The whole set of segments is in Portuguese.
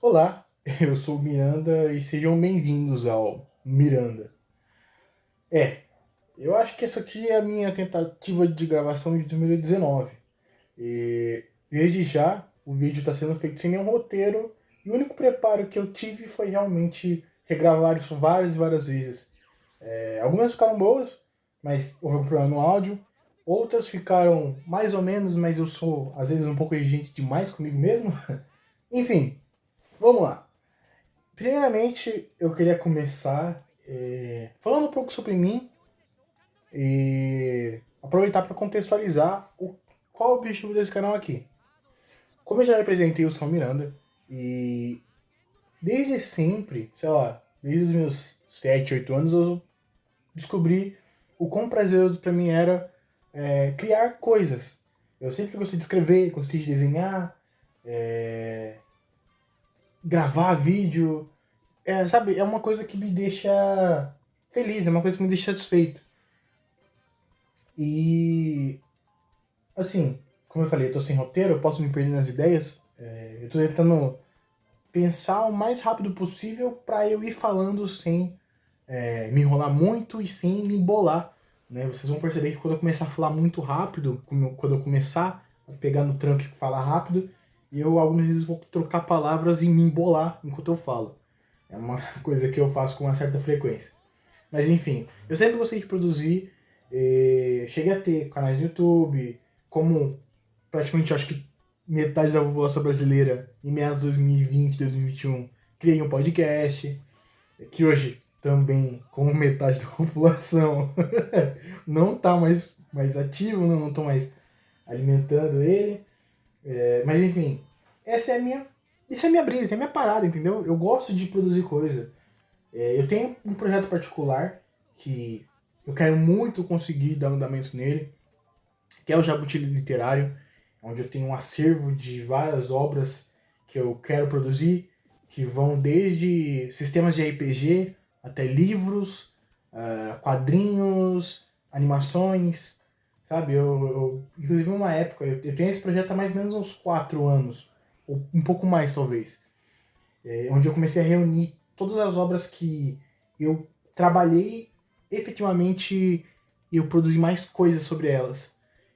Olá, eu sou o Miranda e sejam bem-vindos ao Miranda. É, eu acho que essa aqui é a minha tentativa de gravação de 2019. E desde já o vídeo está sendo feito sem nenhum roteiro e o único preparo que eu tive foi realmente regravar isso várias e várias vezes. Algumas ficaram boas, mas houve um problema no áudio. Outras ficaram mais ou menos, mas eu sou às vezes um pouco exigente demais comigo mesmo. Enfim, vamos lá. Primeiramente, eu queria começar falando um pouco sobre mim e aproveitar para contextualizar qual é o objetivo desse canal aqui. Como eu já apresentei, eu sou o Miranda e desde sempre, sei lá, desde os meus 7, 8 anos, eu descobri o quão prazeroso para mim era criar coisas. Eu sempre gostei de escrever, gostei de desenhar, gravar vídeo. Sabe, é uma coisa que me deixa feliz, é uma coisa que me deixa satisfeito. E, assim, como eu falei, eu tô sem roteiro, eu posso me perder nas ideias. Eu tô tentando pensar o mais rápido possível para eu ir falando sem me enrolar muito e sem me embolar. Né? Vocês vão perceber que quando eu começar a falar muito rápido, quando eu começar a pegar no tranco e falar rápido, eu algumas vezes vou trocar palavras e me embolar enquanto eu falo. É uma coisa que eu faço com uma certa frequência. Mas enfim, eu sempre gostei de produzir. Cheguei a ter canais no YouTube, como praticamente acho que metade da população brasileira em meados de 2020, 2021, criei um podcast, que hoje também, como metade da população, não está mais ativo, não estou mais alimentando ele. Mas enfim, essa é a minha. Isso é a minha brisa, é a minha parada, entendeu? Eu gosto de produzir coisa. Eu tenho um projeto particular que eu quero muito conseguir dar andamento nele, que é o Jabuti Literário, onde eu tenho um acervo de várias obras que eu quero produzir, que vão desde sistemas de RPG até livros, quadrinhos, animações, sabe? Inclusive, uma época, eu tenho esse projeto há mais ou menos uns 4 anos, ou um pouco mais talvez, onde eu comecei a reunir todas as obras que eu trabalhei efetivamente e eu produzi mais coisas sobre elas.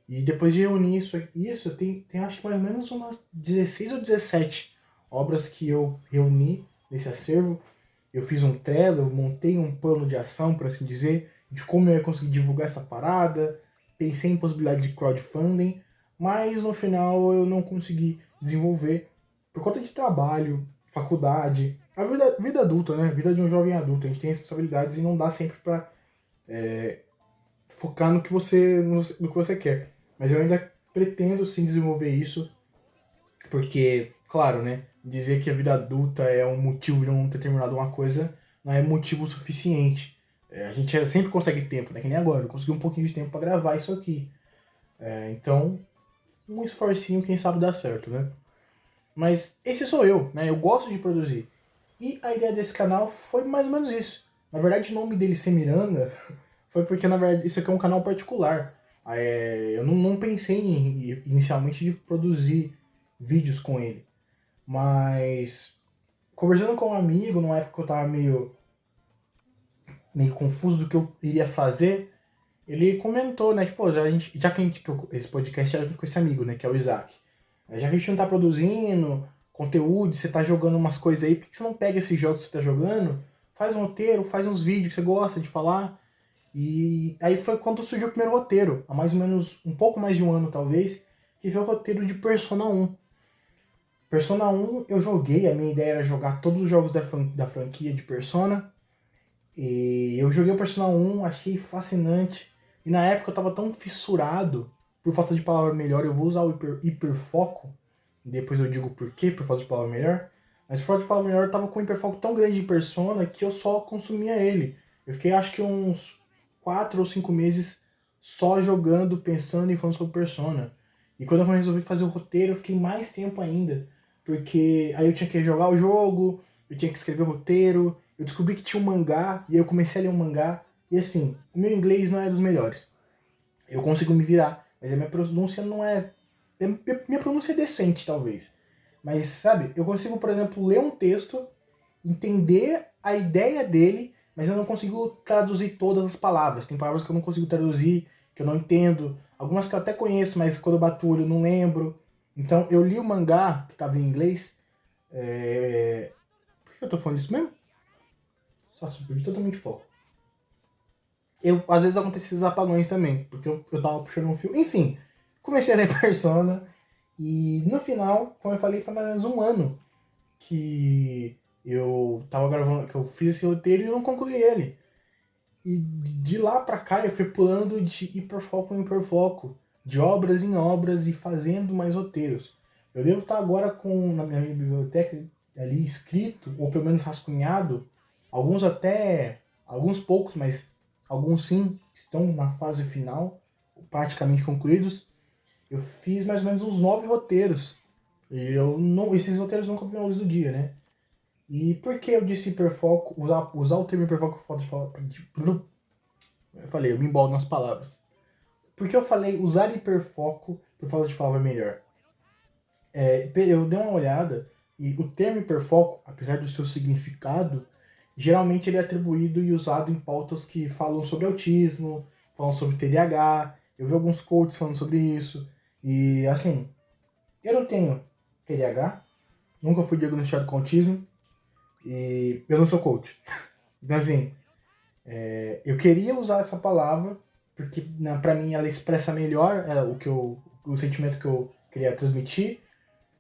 E depois de reunir isso tem acho que mais ou menos umas 16 ou 17 obras que eu reuni nesse acervo. Eu fiz um Trello, montei um plano de ação, por assim dizer, de como eu ia conseguir divulgar essa parada, pensei em possibilidade de crowdfunding, mas no final eu não consegui desenvolver por conta de trabalho, faculdade, a vida adulta, né? A vida de um jovem adulto. A gente tem responsabilidades e não dá sempre pra focar no que você quer. Mas eu ainda pretendo sim desenvolver isso, porque, claro, né? Dizer que a vida adulta é um motivo de não ter terminado uma coisa não é motivo suficiente. A gente sempre consegue tempo, né? Que nem agora. Eu consegui um pouquinho de tempo para gravar isso aqui. Então, um esforcinho, quem sabe dá certo, né? Mas esse sou eu, né? Eu gosto de produzir. E a ideia desse canal foi mais ou menos isso. Na verdade, o nome dele ser Miranda foi porque, na verdade, isso aqui é um canal particular. Eu não pensei inicialmente de produzir vídeos com ele. Mas, conversando com um amigo, numa época que eu tava meio confuso do que eu iria fazer, ele comentou, né? Tipo, já que esse podcast é com esse amigo, né? Que é o Isaac. Já que a gente não tá produzindo conteúdo, você tá jogando umas coisas aí, por que você não pega esses jogos que você tá jogando, faz um roteiro, faz uns vídeos que você gosta de falar? E aí foi quando surgiu o primeiro roteiro, há mais ou menos um pouco mais de um ano talvez, que foi o roteiro de Persona 1. Persona 1 eu joguei, a minha ideia era jogar todos os jogos da franquia de Persona. E eu joguei o Persona 1, achei fascinante. E na época eu tava tão fissurado, por falta de palavra melhor, eu vou usar o hiperfoco. Depois eu digo por quê, por falta de palavra melhor. Mas por falta de palavra melhor, eu tava com um hiperfoco tão grande de Persona que eu só consumia ele. Eu fiquei acho que uns 4 ou 5 meses só jogando, pensando e falando sobre Persona. E quando eu resolvi fazer o roteiro, eu fiquei mais tempo ainda. Porque aí eu tinha que jogar o jogo, eu tinha que escrever o roteiro, eu descobri que tinha um mangá, e aí eu comecei a ler um mangá. E assim, o meu inglês não é dos melhores. Eu consigo me virar, mas a minha pronúncia não é. Minha pronúncia é decente, talvez. Mas, sabe, eu consigo, por exemplo, ler um texto, entender a ideia dele, mas eu não consigo traduzir todas as palavras. Tem palavras que eu não consigo traduzir, que eu não entendo. Algumas que eu até conheço, mas quando eu bato o olho eu não lembro. Então, eu li o mangá, que estava em inglês. Por que eu tô falando disso mesmo? Só perdi totalmente foco. Às vezes acontece esses apagões também, porque eu tava puxando um fio. Enfim, comecei a ler Persona. E no final, como eu falei, foi mais ou menos um ano que eu tava gravando, que eu fiz esse roteiro e eu não concluí ele. E de lá pra cá eu fui pulando de hiperfoco em hiperfoco, de obras em obras e fazendo mais roteiros. Eu devo estar agora com na minha biblioteca ali escrito, ou pelo menos rascunhado, alguns poucos, mas alguns sim estão na fase final, praticamente concluídos. Eu fiz mais ou menos uns 9 roteiros. E esses roteiros nunca viram a luz do dia, né? E por que eu disse hiperfoco, usar o termo hiperfoco por falta de falar. Eu falei, eu me embolo nas palavras. Por que eu falei usar hiperfoco por falta de palavra melhor? Eu dei uma olhada e o termo hiperfoco, apesar do seu significado, geralmente ele é atribuído e usado em pautas que falam sobre autismo, falam sobre TDAH. Eu vi alguns coaches falando sobre isso. E assim, eu não tenho TDAH, nunca fui diagnosticado com autismo e eu não sou coach. Então assim, eu queria usar essa palavra porque para mim ela expressa melhor o sentimento que eu queria transmitir,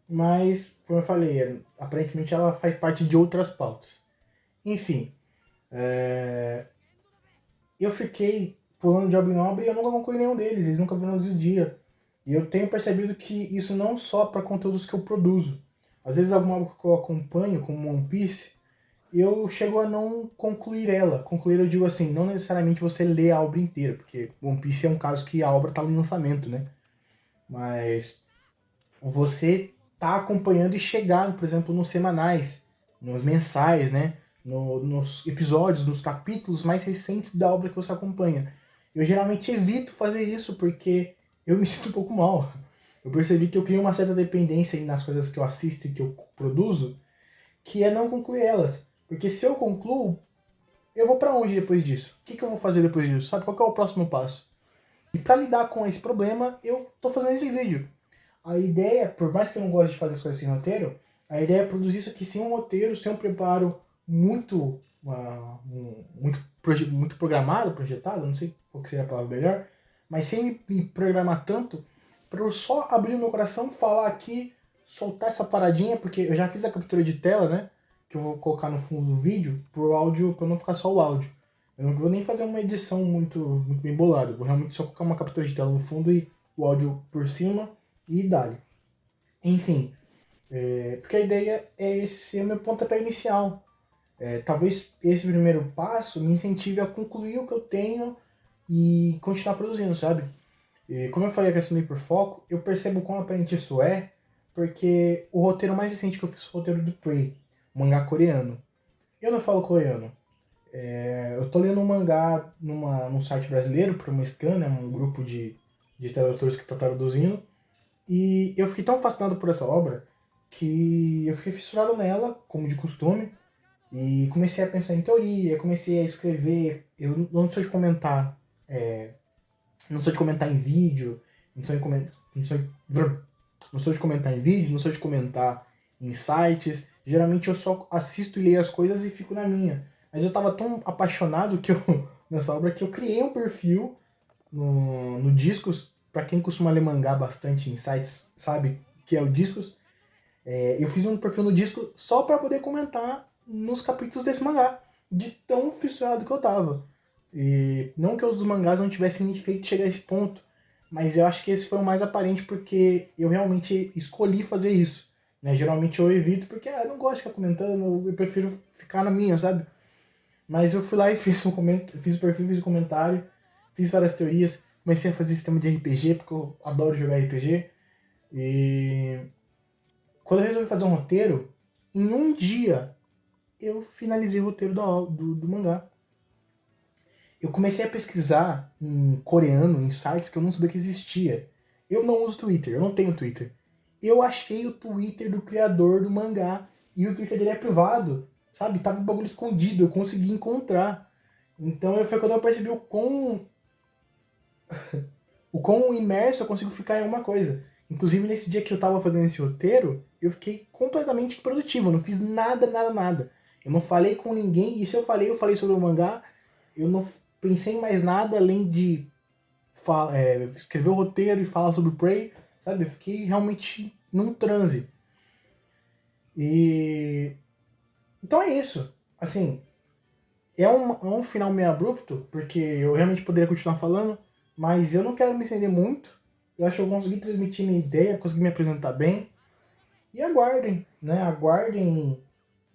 mas como eu falei, aparentemente ela faz parte de outras pautas. Enfim, eu fiquei pulando de obra em obra e eu nunca concluí nenhum deles, eles nunca viram luz do dia. E eu tenho percebido que isso não só para conteúdos que eu produzo. Às vezes alguma obra que eu acompanho, como One Piece, eu chego a não concluir ela. Concluir eu digo assim, não necessariamente você lê a obra inteira, porque One Piece é um caso que a obra está em lançamento, né? Mas você tá acompanhando e chegar, por exemplo, nos semanais, nos mensais, né? Nos episódios, nos capítulos mais recentes da obra que você acompanha. Eu geralmente evito fazer isso porque eu me sinto um pouco mal. Eu percebi que eu crio uma certa dependência nas coisas que eu assisto e que eu produzo, que é não concluir elas. Porque se eu concluo, eu vou para onde depois disso? O que eu vou fazer depois disso? Sabe qual é o próximo passo? E para lidar com esse problema, eu tô fazendo esse vídeo. A ideia, por mais que eu não goste de fazer as coisas sem roteiro, a ideia é produzir isso aqui sem um roteiro, sem um preparo muito programado, projetado, não sei qual que seria a palavra melhor, mas sem me programar tanto, para eu só abrir o meu coração, falar aqui, soltar essa paradinha, porque eu já fiz a captura de tela, né? Que eu vou colocar no fundo do vídeo, pro áudio, para não ficar só o áudio. Eu não vou nem fazer uma edição muito bem bolada, vou realmente só colocar uma captura de tela no fundo e o áudio por cima e dali. Enfim, porque a ideia é esse ser o meu pontapé inicial. Talvez esse primeiro passo me incentive a concluir o que eu tenho e continuar produzindo, sabe? E como eu falei a questão do hiperfoco, eu percebo quão aparente isso é, porque o roteiro mais recente que eu fiz foi o roteiro do Prey, um mangá coreano. Eu não falo coreano. Eu tô lendo um mangá num site brasileiro, por uma Scan, né, um grupo de tradutores que está traduzindo, e eu fiquei tão fascinado por essa obra que eu fiquei fissurado nela, como de costume, e comecei a pensar em teoria, comecei a escrever. Eu não sou de comentar, não sou de comentar em vídeo, não sou de comentar, não sou de comentar em vídeo, não sou de comentar em sites. Geralmente eu só assisto e leio as coisas e fico na minha. Mas eu estava tão apaixonado que nessa obra que eu criei um perfil no Discos. Para quem costuma ler mangá bastante em sites, sabe que é o Discos. Eu fiz um perfil no Disco só para poder comentar nos capítulos desse mangá, de tão fissurado que eu tava. E não que os mangás não tivessem me feito chegar a esse ponto, mas eu acho que esse foi o mais aparente porque eu realmente escolhi fazer isso. Né? Geralmente eu evito porque eu não gosto de ficar comentando, eu prefiro ficar na minha, sabe? Mas eu fui lá e fiz o perfil, fiz o comentário, fiz várias teorias, comecei a fazer sistema de RPG, porque eu adoro jogar RPG. E quando eu resolvi fazer um roteiro, em um dia eu finalizei o roteiro do mangá. Eu comecei a pesquisar em coreano, em sites que eu não sabia que existia. Eu não uso Twitter, eu não tenho Twitter. eu achei o Twitter do criador do mangá. E o Twitter dele é privado, sabe? Tava um bagulho escondido, eu consegui encontrar. Então foi quando eu percebi o quão imerso eu consigo ficar em uma coisa. Inclusive, nesse dia que eu tava fazendo esse roteiro, eu fiquei completamente produtivo, eu não fiz nada, nada, nada. Eu não falei com ninguém, e se eu falei sobre o mangá, eu não pensei em mais nada além de escrever o roteiro e falar sobre o Prey, sabe? Eu fiquei realmente num transe. E então é isso. Assim, é um final meio abrupto, porque eu realmente poderia continuar falando, mas eu não quero me estender muito. Eu acho que eu consegui transmitir minha ideia, consegui me apresentar bem. E aguardem, né? Aguardem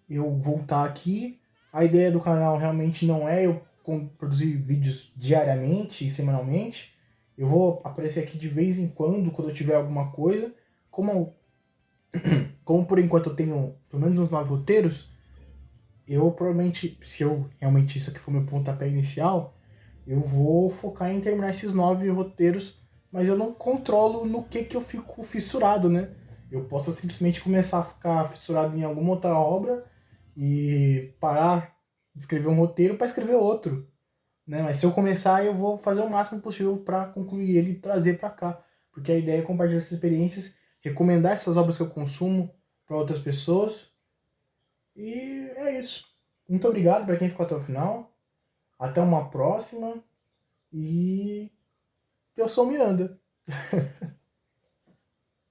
eu voltar aqui. A ideia do canal realmente não é eu produzir vídeos diariamente e semanalmente. Eu vou aparecer aqui de vez em quando eu tiver alguma coisa. Como, como por enquanto eu tenho pelo menos uns 9 roteiros, eu provavelmente, se eu realmente isso aqui for meu pontapé inicial, eu vou focar em terminar esses 9 roteiros, mas eu não controlo no que eu fico fissurado, né? Eu posso simplesmente começar a ficar fissurado em alguma outra obra e parar de escrever um roteiro para escrever outro, né? Mas se eu começar, eu vou fazer o máximo possível para concluir ele e trazer para cá, porque a ideia é compartilhar essas experiências, recomendar essas obras que eu consumo para outras pessoas. E é isso. Muito obrigado para quem ficou até o final. Até uma próxima. E eu sou o Miranda.